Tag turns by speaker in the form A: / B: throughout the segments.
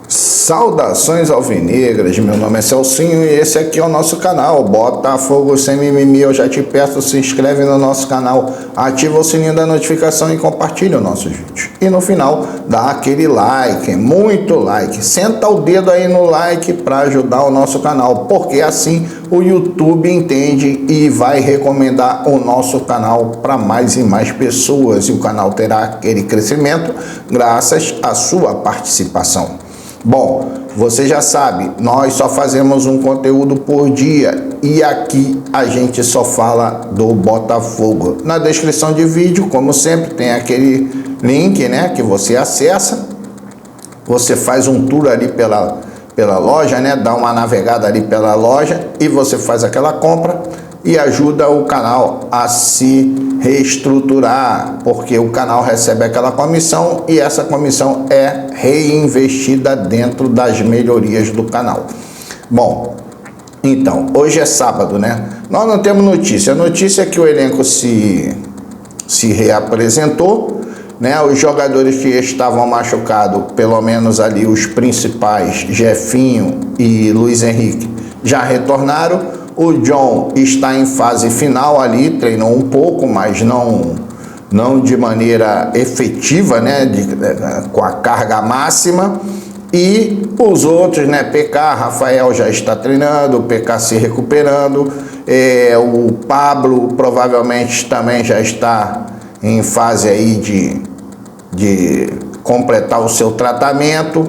A: Saudações alvinegras, meu nome é Celcinho e esse aqui é o nosso canal Botafogo Sem Mimimi. Eu já te peço, se inscreve no nosso canal, ativa o sininho da notificação e compartilha os nossos vídeos. E no final, dá aquele like, muito like, senta o dedo aí no like para ajudar o nosso canal, porque assim o YouTube entende e vai recomendar o nosso canal para mais e mais pessoas e o canal terá aquele crescimento graças à sua participação. Bom, você já sabe, nós só fazemos um conteúdo por dia e aqui a gente só fala do Botafogo. Na descrição de vídeo, como sempre, tem aquele link, né, que você acessa. Você faz um tour ali pela loja, né, dá uma navegada ali pela loja e você faz aquela compra e ajuda o canal a se reestruturar, porque o canal recebe aquela comissão e essa comissão é reinvestida dentro das melhorias do canal. Bom, então, hoje é sábado, né? Nós não temos notícia. A notícia é que o elenco se reapresentou, né? Os jogadores que estavam machucados, pelo menos ali os principais, Jefinho e Luiz Henrique, já retornaram. O John está em fase final ali, treinou um pouco, mas não de maneira efetiva, né, com a carga máxima. E os outros, né, PK, Rafael já está treinando, o PK se recuperando, o Pablo provavelmente também já está em fase aí de completar o seu tratamento.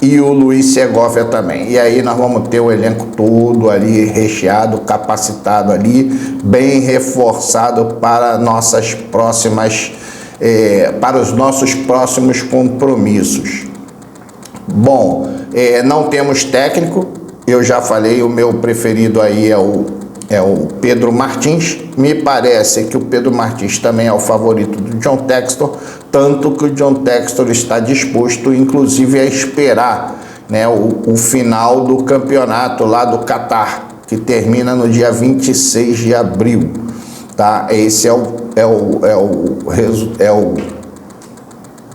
A: E o Luiz Segovia também. E aí nós vamos ter o elenco todo ali recheado, capacitado ali, bem reforçado para nossas próximas, para os nossos próximos compromissos. Bom, não temos técnico. Eu já falei, o meu preferido aí é o Pedro Martins. Me parece que o Pedro Martins também é o favorito do John Textor, tanto que o John Textor está disposto, inclusive, a esperar, né, o final do campeonato lá do Catar, que termina no dia 26 de abril. Tá? Esse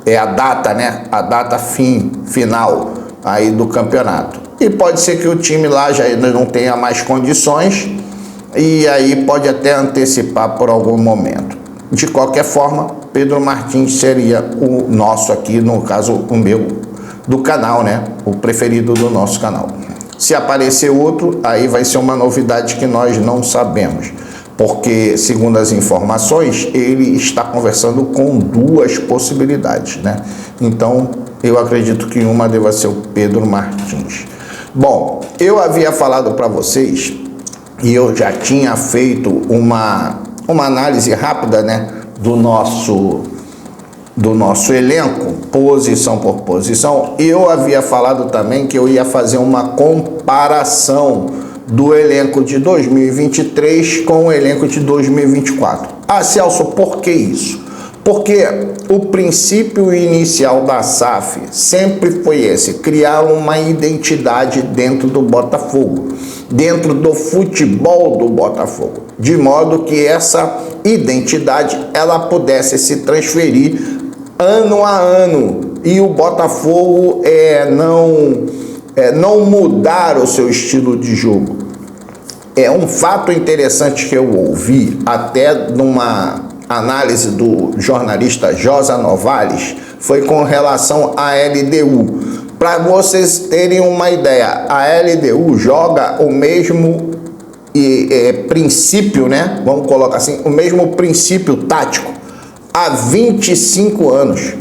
A: é a data, né? A data final aí do campeonato. E pode ser que o time lá já não tenha mais condições, e aí pode até antecipar por algum momento. De qualquer forma, Pedro Martins seria o nosso aqui, no caso o meu, do canal, né? O preferido do nosso canal. Se aparecer outro, aí vai ser uma novidade que nós não sabemos, porque, segundo as informações, ele está conversando com duas possibilidades, né? Então, eu acredito que uma deva ser o Pedro Martins. Bom, eu havia falado para vocês e eu já tinha feito uma análise rápida, né, do nosso elenco, posição por posição. Eu havia falado também que eu ia fazer uma comparação do elenco de 2023 com o elenco de 2024. Ah, Celso, por que isso? Porque o princípio inicial da SAF sempre foi esse: criar uma identidade dentro do Botafogo, dentro do futebol do Botafogo, de modo que essa identidade ela pudesse se transferir ano a ano e o Botafogo não mudar o seu estilo de jogo. É um fato interessante que eu ouvi até numa análise do jornalista Josa Novales, foi com relação à LDU. Para vocês terem uma ideia, a LDU joga o mesmo princípio, né? Vamos colocar assim, o mesmo princípio tático há 25 anos.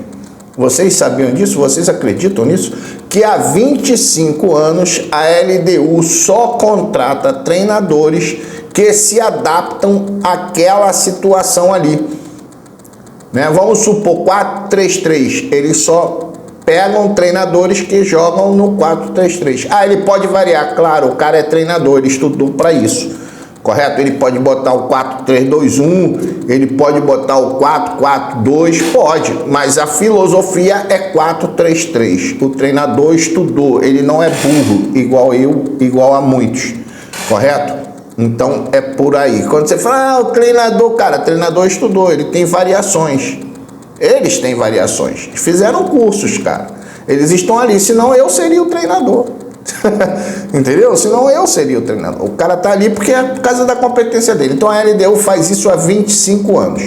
A: Vocês sabiam disso? Vocês acreditam nisso? Que há 25 anos a LDU só contrata treinadores que se adaptam àquela situação ali, né? Vamos supor 4-3-3, eles só pegam treinadores que jogam no 4-3-3. Ah, ele pode variar, claro, o cara é treinador, ele estudou para isso, correto? Ele pode botar o 4-3-2-1, ele pode botar o 4-4-2, pode, mas a filosofia é 4-3-3. O treinador estudou, ele não é burro, igual eu, igual a muitos, correto? Então é por aí. Quando você fala, o treinador, cara, o treinador estudou, ele tem variações. Eles têm variações, fizeram cursos, cara. Eles estão ali, senão eu seria o treinador. Entendeu? Senão eu seria o treinador. O cara tá ali porque é por causa da competência dele. Então a LDU faz isso há 25 anos.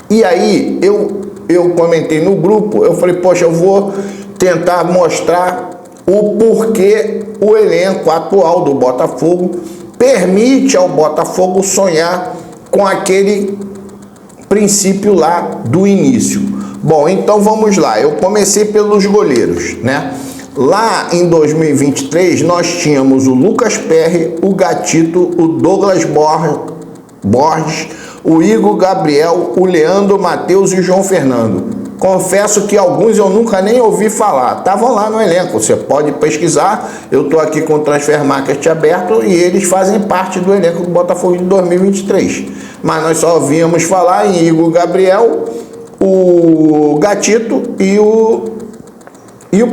A: E aí eu comentei no grupo, eu falei, poxa, eu vou tentar mostrar o porquê o elenco atual do Botafogo permite ao Botafogo sonhar com aquele princípio lá do início. Bom, então vamos lá. Eu comecei pelos goleiros, né? Lá em 2023 nós tínhamos o Lucas Perry, o Gatito, o Douglas Borges, o Igor Gabriel, o Leandro Matheus e o João Fernando. Confesso que alguns eu nunca nem ouvi falar, estavam lá no elenco, você pode pesquisar, eu estou aqui com o Transfer Market aberto e eles fazem parte do elenco do Botafogo de 2023. Mas nós só ouvíamos falar em Igor Gabriel, o Gatito e o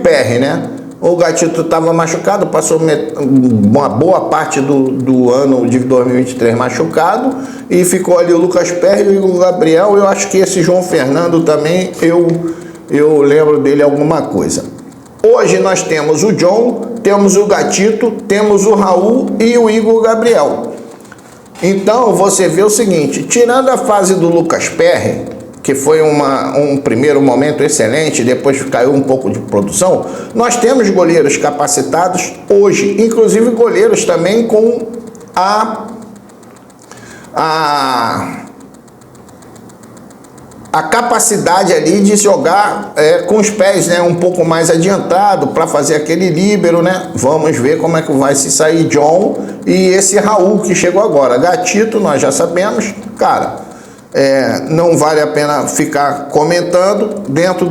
A: Perry, né? O Gatito estava machucado, passou uma boa parte do ano de 2023 machucado e ficou ali o Lucas Perry e o Gabriel. Eu acho que esse João Fernando também, eu lembro dele alguma coisa. Hoje nós temos o John, temos o Gatito, temos o Raul e o Igor Gabriel. Então você vê o seguinte, tirando a fase do Lucas Perry, que foi um primeiro momento excelente, depois caiu um pouco de produção, nós temos goleiros capacitados hoje, inclusive goleiros também com a capacidade ali de jogar com os pés, né, um pouco mais adiantado para fazer aquele líbero, né? Vamos ver como é que vai se sair John e esse Raul que chegou agora. Gatito, nós já sabemos, cara, não vale a pena ficar comentando. Dentro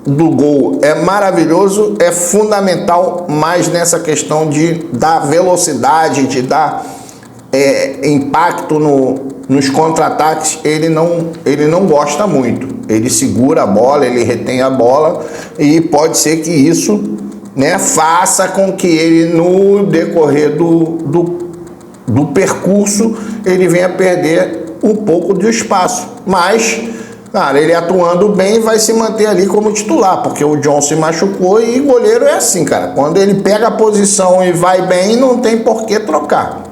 A: do gol é maravilhoso, é fundamental, mas nessa questão de dar velocidade, de dar impacto nos contra-ataques, ele não gosta muito. Ele segura a bola, ele retém a bola e pode ser que isso, né, faça com que ele no decorrer do percurso ele venha perder um pouco de espaço, mas, cara, ele atuando bem vai se manter ali como titular, porque o John se machucou e goleiro é assim, cara, quando ele pega a posição e vai bem, não tem por que trocar.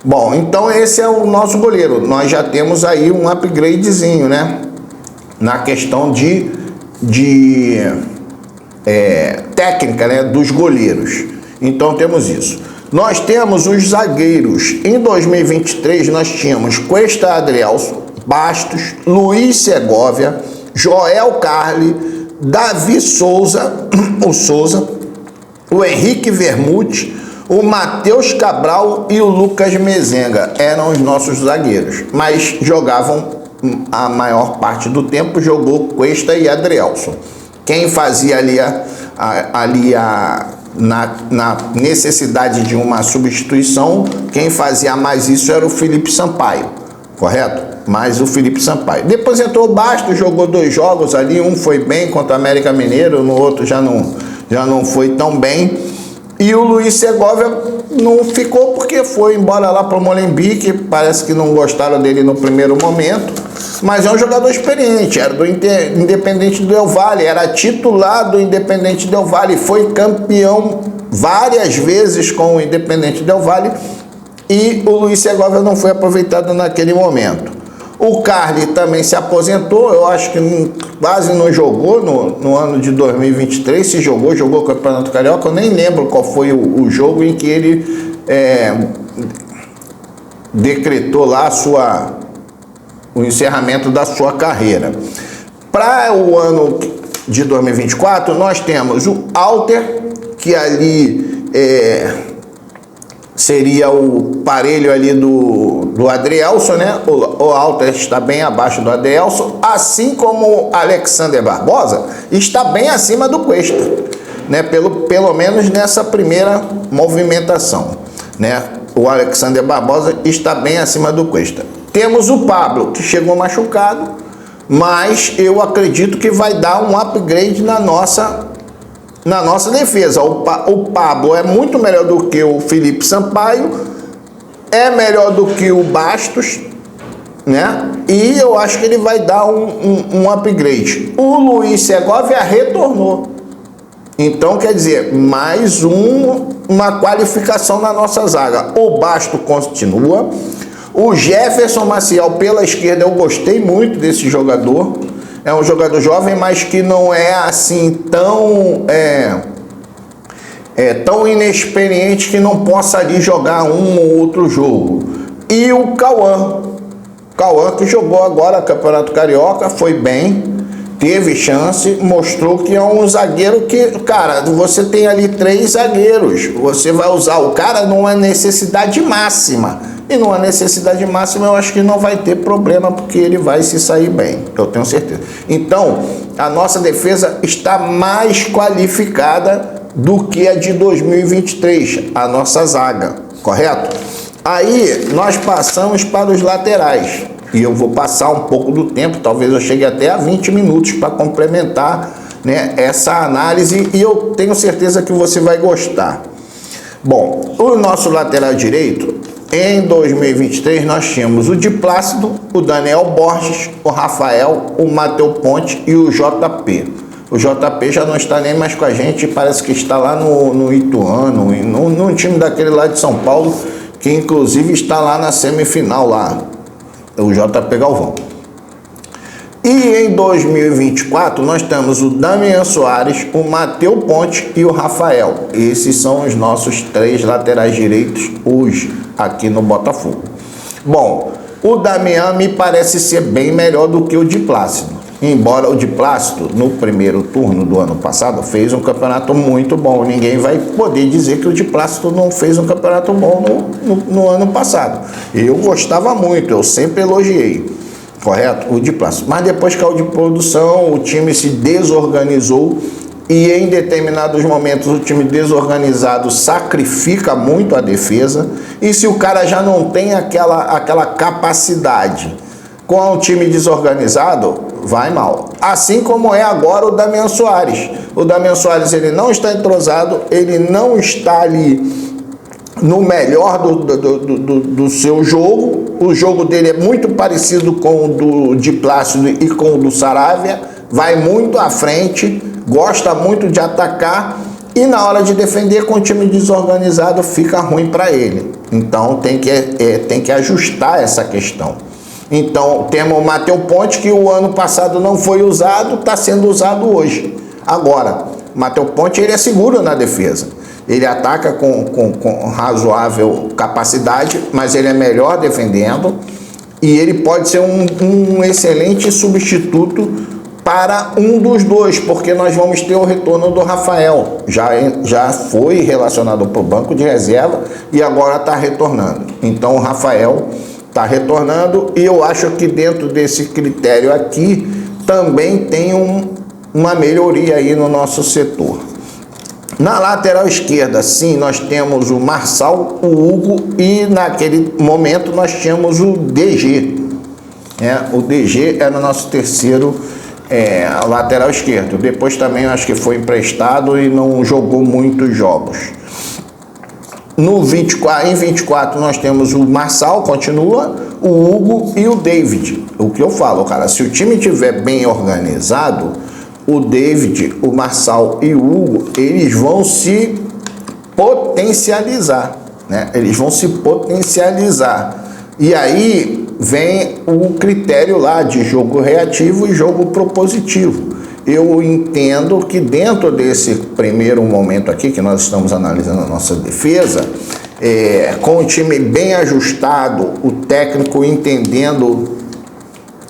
A: Bom, então esse é o nosso goleiro, nós já temos aí um upgradezinho, né, na questão de técnica, né, dos goleiros. Então temos isso. Nós temos os zagueiros. Em 2023 nós tínhamos Cuesta Adrielson, Bastos, Luiz Segovia, Joel Carli, Davi Souza, o Henrique Vermute, o Matheus Cabral e o Lucas Mezenga. Eram os nossos zagueiros, mas jogavam a maior parte do tempo, jogou Cuesta e Adrielson. Quem fazia na necessidade de uma substituição, quem fazia mais isso era o Felipe Sampaio, correto? Mais o Felipe Sampaio. Depois entrou o Bastos, jogou 2 jogos ali, um foi bem contra o América Mineiro, no outro já não foi tão bem. E o Luiz Segovia não ficou porque foi embora lá para o Molenbeek, parece que não gostaram dele no primeiro momento. Mas é um jogador experiente, era do Independente Del Valle, era titular do Independente Del Valle, foi campeão várias vezes com o Independente Del Valle e o Luiz Segovia não foi aproveitado naquele momento. O Carli também se aposentou, eu acho que quase não jogou no ano de 2023, se jogou o Campeonato Carioca, eu nem lembro qual foi o jogo em que ele decretou lá o encerramento da sua carreira. Para o ano de 2024, nós temos o Alter, que ali seria o parelho ali do Adrielson, né? O Alter está bem abaixo do Adrielson, assim como o Alexander Barbosa está bem acima do Cuesta, né? Pelo menos nessa primeira movimentação, né? O Alexander Barbosa está bem acima do Cuesta. Temos o Pablo, que chegou machucado, mas eu acredito que vai dar um upgrade na nossa defesa. O Pablo é muito melhor do que o Felipe Sampaio, é melhor do que o Bastos, né? E eu acho que ele vai dar um upgrade. O Luiz Segovia retornou. Então, quer dizer, mais uma qualificação na nossa zaga. O Basto continua. O Jefferson Maciel pela esquerda, eu gostei muito desse jogador. É um jogador jovem, mas que não é assim tão tão inexperiente que não possa ali jogar um ou outro jogo. E o Cauã que jogou agora Campeonato Carioca, foi bem, teve chance, mostrou que é um zagueiro que, cara, você tem ali 3 zagueiros, você vai usar o cara numa necessidade máxima. E numa necessidade máxima eu acho que não vai ter problema, porque ele vai se sair bem, eu tenho certeza. Então, a nossa defesa está mais qualificada do que a de 2023, a nossa zaga, correto? Aí nós passamos para os laterais, e eu vou passar um pouco do tempo, talvez eu chegue até a 20 minutos para complementar, né, essa análise, e eu tenho certeza que você vai gostar. Bom, o nosso lateral direito, em 2023, nós tínhamos o Di Plácido, o Daniel Borges, o Rafael, o Matheus Ponte e o JP. O JP já não está nem mais com a gente, parece que está lá no Ituano, num time daquele lá de São Paulo, que inclusive está lá na semifinal lá, o JP Galvão. E em 2024 nós temos o Damian Soares, o Matheus Ponte e o Rafael. Esses são os nossos 3 laterais direitos hoje aqui no Botafogo. Bom, o Damian me parece ser bem melhor do que o Di Plácido. Embora o Di Plácido, no primeiro turno do ano passado, fez um campeonato muito bom. Ninguém vai poder dizer que o Di Plácido não fez um campeonato bom no ano passado. Eu gostava muito, eu sempre elogiei. Correto? O Di Plácido. Mas depois caiu de produção, o time se desorganizou e em determinados momentos o time desorganizado sacrifica muito a defesa, e se o cara já não tem aquela capacidade com um time desorganizado, vai mal. Assim como é agora o Damian Soares. O Damian Soares, ele não está entrosado, ele não está ali no melhor do seu jogo. O jogo dele é muito parecido com o do Di Plácido e com o do Saravia, vai muito à frente, gosta muito de atacar, e na hora de defender com o time desorganizado fica ruim para ele. Então tem que ajustar essa questão. Então temos o Matheus Ponte, que o ano passado não foi usado, está sendo usado hoje. Agora, o Matheus Ponte, ele é seguro na defesa. Ele ataca com razoável capacidade, mas ele é melhor defendendo, e ele pode ser um excelente substituto para um dos dois, porque nós vamos ter o retorno do Rafael. Já foi relacionado para o banco de reserva e agora está retornando. Então o Rafael está retornando, e eu acho que dentro desse critério aqui também tem uma melhoria aí no nosso setor. Na lateral esquerda, sim, nós temos o Marçal, o Hugo, e naquele momento nós tínhamos o DG. O DG era o nosso terceiro lateral esquerdo. Depois também acho que foi emprestado e não jogou muitos jogos. Em 24 nós temos o Marçal, continua, o Hugo e o David. O que eu falo, cara, se o time estiver bem organizado, o David, o Marçal e o Hugo, eles vão se potencializar, né? Eles vão se potencializar. E aí vem o critério lá de jogo reativo e jogo propositivo. Eu entendo que dentro desse primeiro momento aqui, que nós estamos analisando a nossa defesa, com o time bem ajustado, o técnico entendendo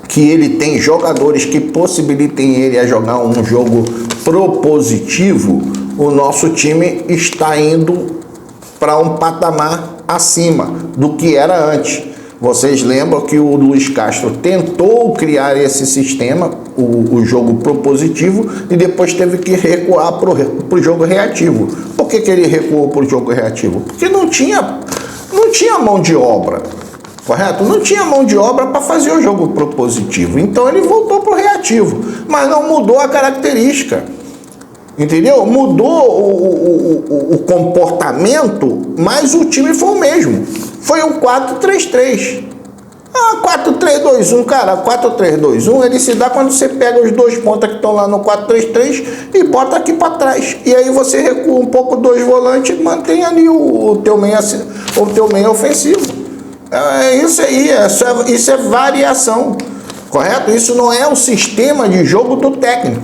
A: que ele tem jogadores que possibilitem ele a jogar um jogo propositivo, o nosso time está indo para um patamar acima do que era antes. Vocês lembram que o Luiz Castro tentou criar esse sistema, o jogo propositivo, e depois teve que recuar para o jogo reativo. Por que ele recuou para o jogo reativo? Porque não tinha mão de obra. Correto? Não tinha mão de obra para fazer o jogo propositivo. Então ele voltou para o reativo. Mas não mudou a característica. Entendeu? Mudou o comportamento, mas o time foi o mesmo. Foi um 4-3-3. Ah, 4-3-2-1, cara, 4-3-2-1 ele se dá quando você pega os dois pontas que estão lá no 4-3-3 e bota aqui para trás. E aí você recua um pouco dois volantes e mantém ali o teu meia ofensivo. É isso aí, isso é variação, correto? Isso não é o sistema de jogo do técnico.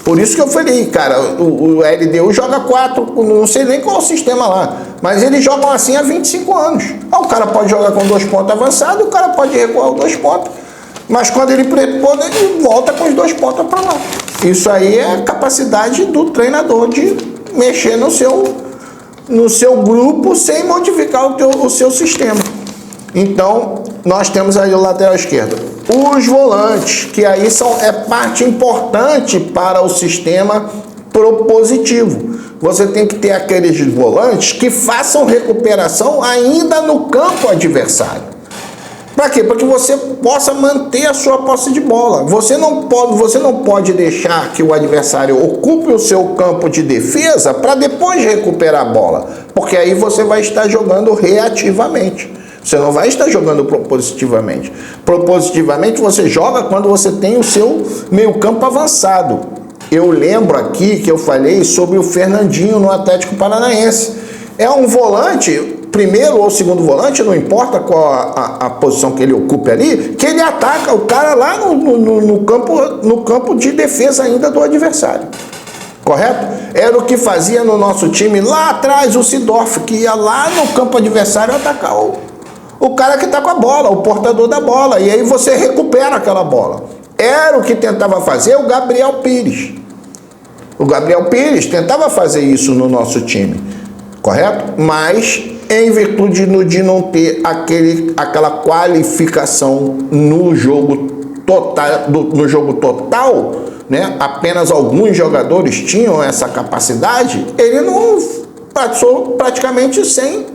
A: Por isso que eu falei, cara, o LDU joga 4, não sei nem qual é o sistema lá, mas eles jogam assim há 25 anos. O cara pode jogar com 2 pontos avançados, o cara pode recuar os 2 pontos, mas quando ele prepõe, ele volta com os 2 pontos para lá. Isso aí é a capacidade do treinador de mexer no seu grupo sem modificar o seu sistema. Então, nós temos aí o lateral esquerdo. Os volantes, que aí é parte importante para o sistema propositivo. Você tem que ter aqueles volantes que façam recuperação ainda no campo adversário. Para quê? Para que você possa manter a sua posse de bola. Você não pode deixar que o adversário ocupe o seu campo de defesa para depois recuperar a bola, porque aí você vai estar jogando reativamente. Você não vai estar jogando propositivamente. Propositivamente você joga quando você tem o seu meio-campo avançado. Eu lembro aqui que eu falei sobre o Fernandinho no Atlético Paranaense. É um volante, primeiro ou segundo volante, não importa qual a posição que ele ocupe ali, que ele ataca o cara lá no campo de defesa ainda do adversário. Correto? Era o que fazia no nosso time lá atrás o Sidorf, que ia lá no campo adversário atacar o cara que está com a bola, o portador da bola, e aí você recupera aquela bola. Era o que tentava fazer o Gabriel Pires. O Gabriel Pires tentava fazer isso no nosso time, correto? Mas, em virtude de não ter aquela qualificação no jogo total, né? Apenas alguns jogadores tinham essa capacidade, ele não passou praticamente sem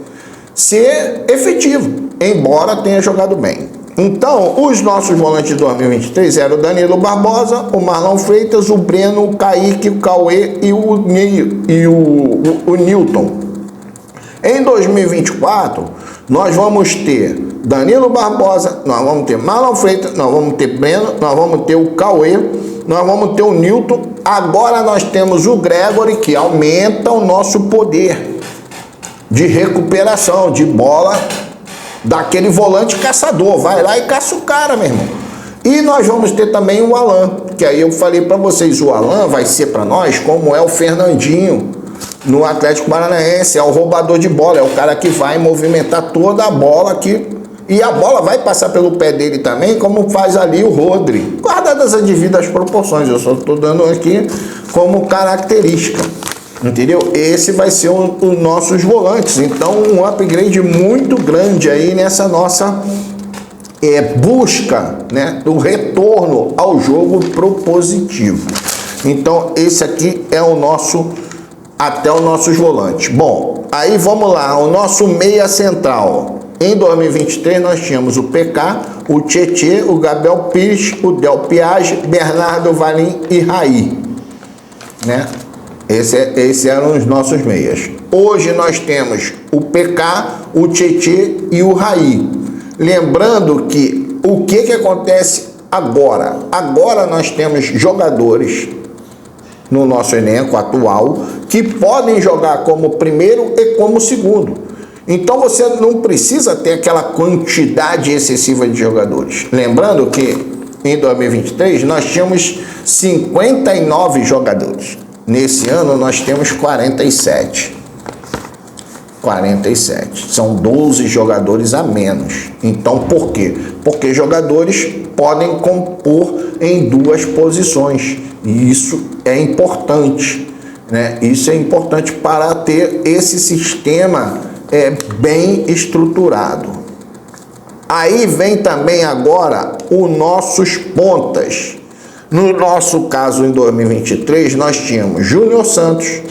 A: ser efetivo, embora tenha jogado bem. Então, os nossos volantes de 2023 eram o Danilo Barbosa, o Marlon Freitas, o Breno, o Kaique, o Cauê e o Newton. Em 2024, nós vamos ter Danilo Barbosa, nós vamos ter Marlon Freitas, nós vamos ter Breno, nós vamos ter o Cauê, nós vamos ter o Newton. Agora nós temos o Gregory, que aumenta o nosso poder de recuperação de bola daquele volante caçador. Vai lá e caça o cara, meu irmão. E nós vamos ter também o Alan, que aí eu falei para vocês, o Alan vai ser para nós como é o Fernandinho no Atlético Paranaense, é o roubador de bola, é o cara que vai movimentar toda a bola aqui, e a bola vai passar pelo pé dele também, como faz ali o Rodri, guardadas as devidas proporções, eu só estou dando aqui como característica. Entendeu? Esse vai ser os nossos volantes. Então, um upgrade muito grande aí nessa nossa busca, né, do retorno ao jogo propositivo. Então, esse aqui é até os nossos volantes. Bom, aí vamos lá, o nosso meia central. Em 2023 nós tínhamos o PK, o Tietê, o Gabriel Pires, o Del Piage, Bernardo Valim e Raí, né? Esses eram os nossos meias. Hoje nós temos o PK, o Tietê e o Raí. Lembrando que o que acontece agora? Agora nós temos jogadores no nosso elenco atual que podem jogar como primeiro e como segundo. Então você não precisa ter aquela quantidade excessiva de jogadores. Lembrando que em 2023 nós tínhamos 59 jogadores. Nesse ano nós temos 47. 47. São 12 jogadores a menos. Então por quê? Porque jogadores podem compor em 2 posições. E isso é importante, né? Isso é importante para ter esse sistema bem estruturado. Aí vem também agora os nossos pontas. No nosso caso, em 2023, nós tínhamos Júnior Santos,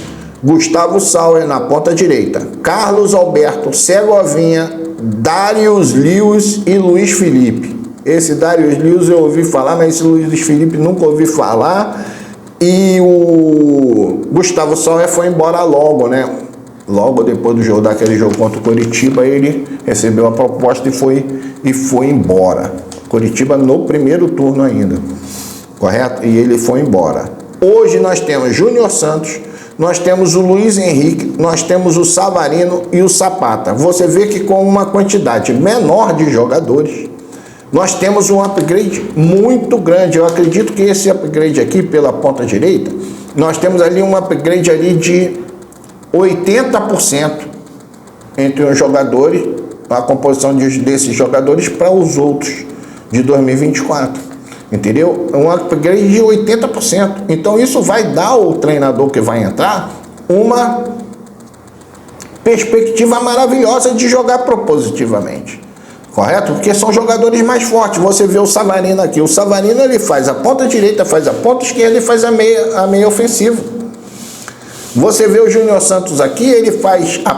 A: Gustavo Sauer na ponta direita, Carlos Alberto, Segovinha, Darius Lewis e Luiz Felipe. Esse Darius Lewis eu ouvi falar, mas esse Luiz Felipe nunca ouvi falar. E o Gustavo Sauer foi embora logo, né? Logo depois do jogo, daquele jogo contra o Coritiba, ele recebeu a proposta e foi embora. Coritiba no primeiro turno ainda, correto? E ele foi embora. Hoje nós temos Júnior Santos, nós temos o Luiz Henrique, nós temos o Savarino e o Zapata. Você vê que com uma quantidade menor de jogadores, nós temos um upgrade muito grande. Eu acredito que esse upgrade aqui pela ponta direita, nós temos ali um upgrade ali de 80% entre os jogadores, a composição desses jogadores para os outros de 2024, entendeu? Um upgrade de 80%. Então isso vai dar ao treinador que vai entrar uma perspectiva maravilhosa de jogar propositivamente, correto? Porque são jogadores mais fortes. Você vê o Savarino aqui, o Savarino ele faz a ponta direita, faz a ponta esquerda e faz a meia ofensiva. Você vê o Júnior Santos aqui, ele faz a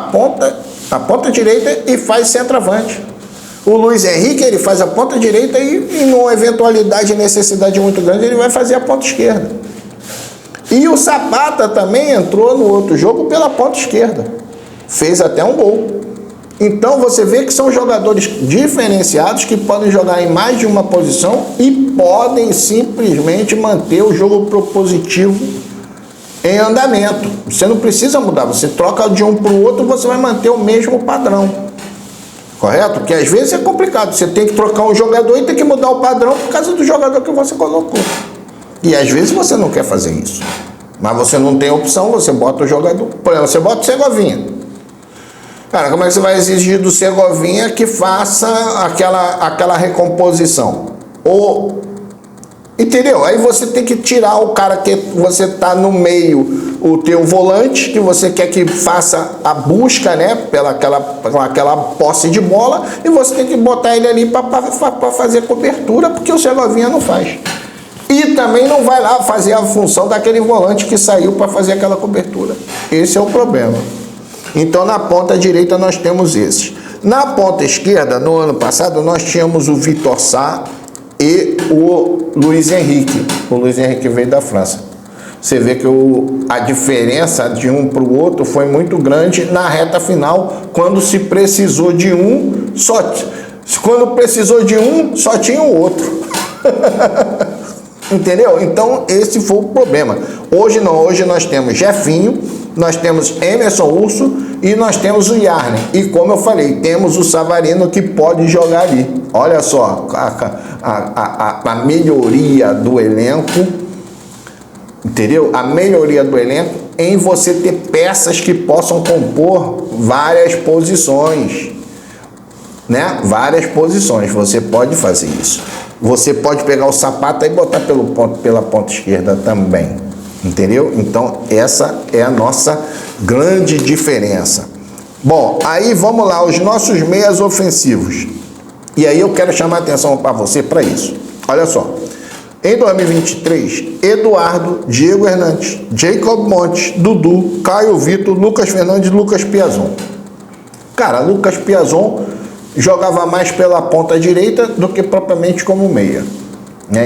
A: ponta direita e faz centroavante. O Luiz Henrique, ele faz a ponta direita e numa eventualidade e necessidade muito grande, ele vai fazer a ponta esquerda. E o Zapata também entrou no outro jogo pela ponta esquerda. Fez até um gol. Então você vê que são jogadores diferenciados que podem jogar em mais de uma posição e podem simplesmente manter o jogo propositivo em andamento. Você não precisa mudar, você troca de um para o outro, você vai manter o mesmo padrão, correto? Porque às vezes é complicado, você tem que trocar um jogador e tem que mudar o padrão por causa do jogador que você colocou. E às vezes você não quer fazer isso, mas você não tem opção, você bota o jogador. Por exemplo, você bota o Segovinha. Cara, como é que você vai exigir do Segovinha que faça aquela recomposição? Entendeu? Aí você tem que tirar o cara que você tá no meio, o teu volante, que você quer que faça a busca, né, pela aquela posse de bola, e você tem que botar ele ali para fazer cobertura, porque o Segovinha não faz. E também não vai lá fazer a função daquele volante que saiu para fazer aquela cobertura. Esse é o problema. Então na ponta direita nós temos esses. Na ponta esquerda, no ano passado, nós tínhamos o Vitor Sá e o Luiz Henrique. O Luiz Henrique veio da França. Você vê que a diferença de um para o outro foi muito grande na reta final, quando se precisou de um, quando precisou de um, só tinha o outro. Entendeu? Então esse foi o problema. Hoje não, hoje nós temos Jefinho, nós temos Emerson Urso e nós temos o Yarne. E como eu falei, temos o Savarino que pode jogar ali. Olha só a melhoria do elenco, entendeu? A melhoria do elenco em você ter peças que possam compor várias posições, né? Várias posições, você pode fazer isso. Você pode pegar o Zapata e botar pela ponta esquerda também, entendeu? Então essa é a nossa grande diferença. Bom, aí vamos lá, os nossos meias ofensivos. E aí eu quero chamar a atenção para você para isso. Olha só, em 2023, Eduardo, Diego Hernandes, Jacob Montes, Dudu, Caio Vitor, Lucas Fernandes e Lucas Piazon. Cara, Lucas Piazon jogava mais pela ponta direita do que propriamente como meia.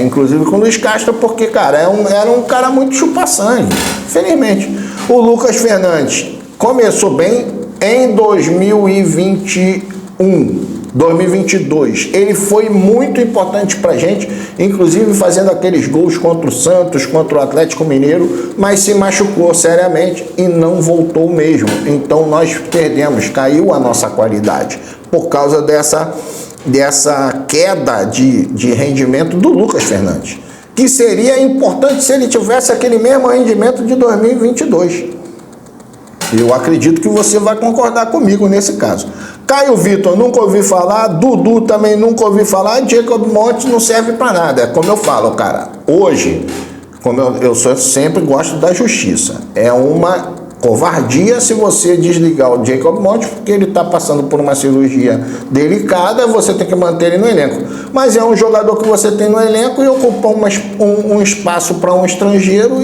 A: Inclusive com o Luiz Castro, porque, cara, era um cara muito chupa-sangue, felizmente. O Lucas Fernandes começou bem em 2022. Ele foi muito importante pra gente, inclusive fazendo aqueles gols contra o Santos, contra o Atlético Mineiro, mas se machucou seriamente e não voltou mesmo. Então nós perdemos, caiu a nossa qualidade por causa dessa queda de rendimento do Lucas Fernandes, que seria importante se ele tivesse aquele mesmo rendimento de 2022. Eu acredito que você vai concordar comigo nesse caso. Caio Vitor, nunca ouvi falar. Dudu também nunca ouvi falar. Jacob Montes não serve para nada. É como eu falo, cara. Hoje, como eu sempre gosto da justiça. É uma covardia se você desligar o Jacob Montes, porque ele está passando por uma cirurgia delicada, você tem que manter ele no elenco. Mas é um jogador que você tem no elenco e ocupa um espaço para um estrangeiro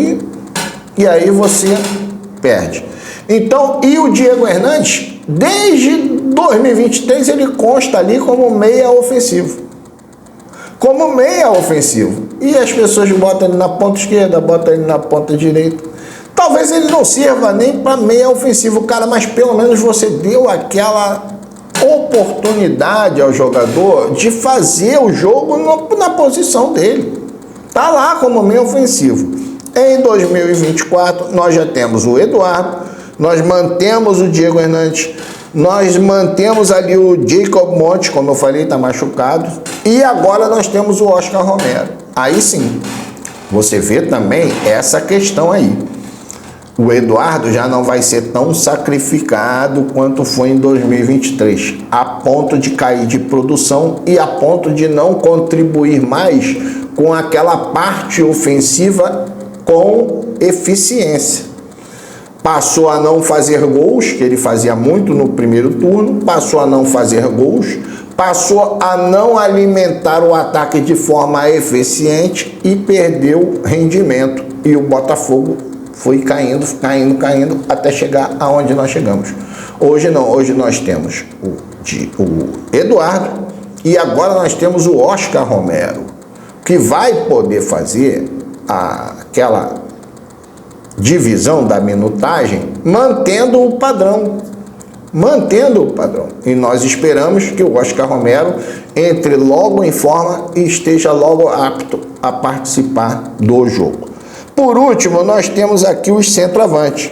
A: e aí você perde. Então, e o Diego Hernandes, desde 2023, ele consta ali como meia ofensivo. Como meia ofensivo. E as pessoas botam ele na ponta esquerda, botam ele na ponta direita. Talvez ele não sirva nem para meia ofensivo, cara, mas pelo menos você deu aquela oportunidade ao jogador de fazer o jogo na posição dele. Tá lá como meia ofensivo. Em 2024, nós já temos o Eduardo, nós mantemos o Diego Hernandes, nós mantemos ali o Jacob Montes, como eu falei, está machucado, e agora nós temos o Oscar Romero. Aí sim, você vê também essa questão aí. O Eduardo já não vai ser tão sacrificado quanto foi em 2023, a ponto de cair de produção e a ponto de não contribuir mais com aquela parte ofensiva com eficiência. Passou a não fazer gols, que ele fazia muito no primeiro turno, passou a não fazer gols, passou a não alimentar o ataque de forma eficiente e perdeu rendimento. E o Botafogo foi caindo, até chegar aonde nós chegamos. Hoje não, hoje nós temos o Eduardo e agora nós temos o Oscar Romero, que vai poder fazer aquela divisão da minutagem mantendo o padrão. E nós esperamos que o Oscar Romero entre logo em forma e esteja logo apto a participar do jogo. Por último, nós temos aqui os centroavantes.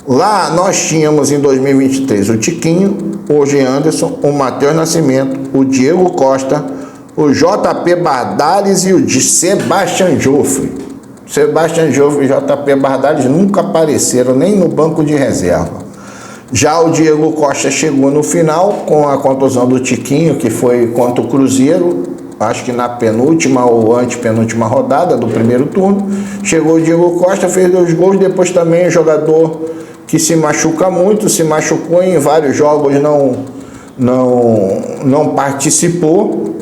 A: Lá nós tínhamos em 2023 o Tiquinho, o Jean Anderson, o Matheus Nascimento, o Diego Costa, o JP Bardales e o Sebastian Joffre. Sebastian Joffre e JP Bardales nunca apareceram nem no banco de reserva. Já o Diego Costa chegou no final com a contusão do Tiquinho, que foi contra o Cruzeiro, acho que na penúltima ou antepenúltima rodada do primeiro turno. Chegou o Diego Costa, fez 2 gols, depois também jogador que se machuca muito, se machucou em vários jogos, não participou.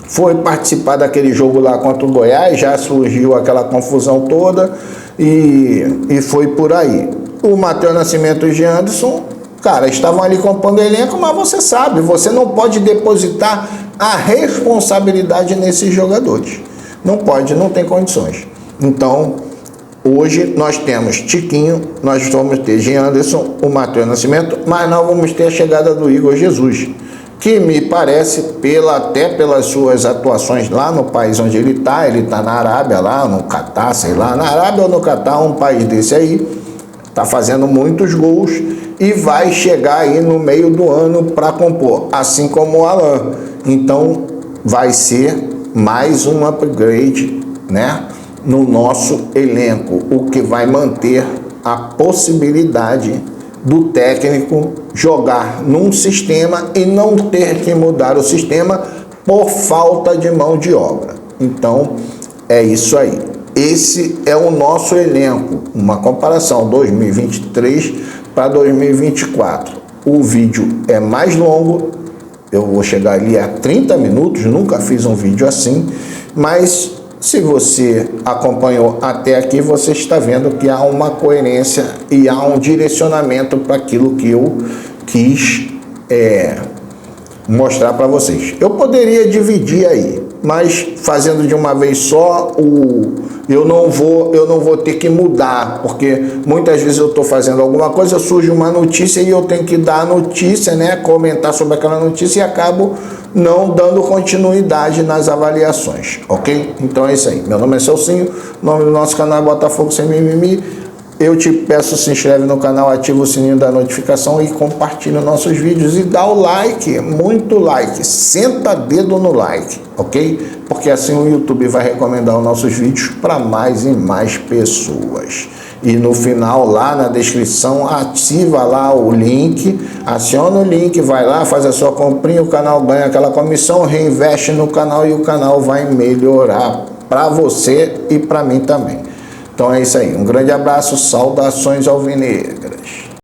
A: Foi participar daquele jogo lá contra o Goiás, já surgiu aquela confusão toda e foi por aí. O Matheus Nascimento e o Jean Anderson, cara, estavam ali compondo o elenco, mas você sabe, você não pode depositar a responsabilidade nesses jogadores. Não pode, não tem condições. Então, hoje nós temos Tiquinho, nós vamos ter Jean Anderson, o Matheus Nascimento, mas nós vamos ter a chegada do Igor Jesus, que me parece, até pelas suas atuações lá no país onde ele está na Arábia, lá no Catar, sei lá, na Arábia ou no Catar, um país desse aí, está fazendo muitos gols e vai chegar aí no meio do ano para compor, assim como o Alan. Então, vai ser mais um upgrade, né, no nosso elenco, o que vai manter a possibilidade do técnico jogar num sistema e não ter que mudar o sistema por falta de mão de obra. Então, é isso aí. Esse é o nosso elenco, uma comparação 2023 para 2024. O vídeo é mais longo, eu vou chegar ali a 30 minutos, nunca fiz um vídeo assim, mas se você acompanhou até aqui, você está vendo que há uma coerência e há um direcionamento para aquilo que eu quis mostrar para vocês. Eu poderia dividir aí, mas fazendo de uma vez só, eu não vou ter que mudar, porque muitas vezes eu estou fazendo alguma coisa, surge uma notícia e eu tenho que dar a notícia, né, comentar sobre aquela notícia e acabo não dando continuidade nas avaliações, ok? Então é isso aí. Meu nome é Celcinho, o nome do nosso canal é Botafogo Sem Mimimi. Eu te peço, se inscreve no canal, ativa o sininho da notificação e compartilha nossos vídeos e dá o like, muito like, senta dedo no like, ok? Porque assim o YouTube vai recomendar os nossos vídeos para mais e mais pessoas. E no final, lá na descrição, ativa lá o link, aciona o link, vai lá, faz a sua comprinha, o canal ganha aquela comissão, reinveste no canal e o canal vai melhorar para você e para mim também. Então é isso aí, um grande abraço, saudações alvinegras.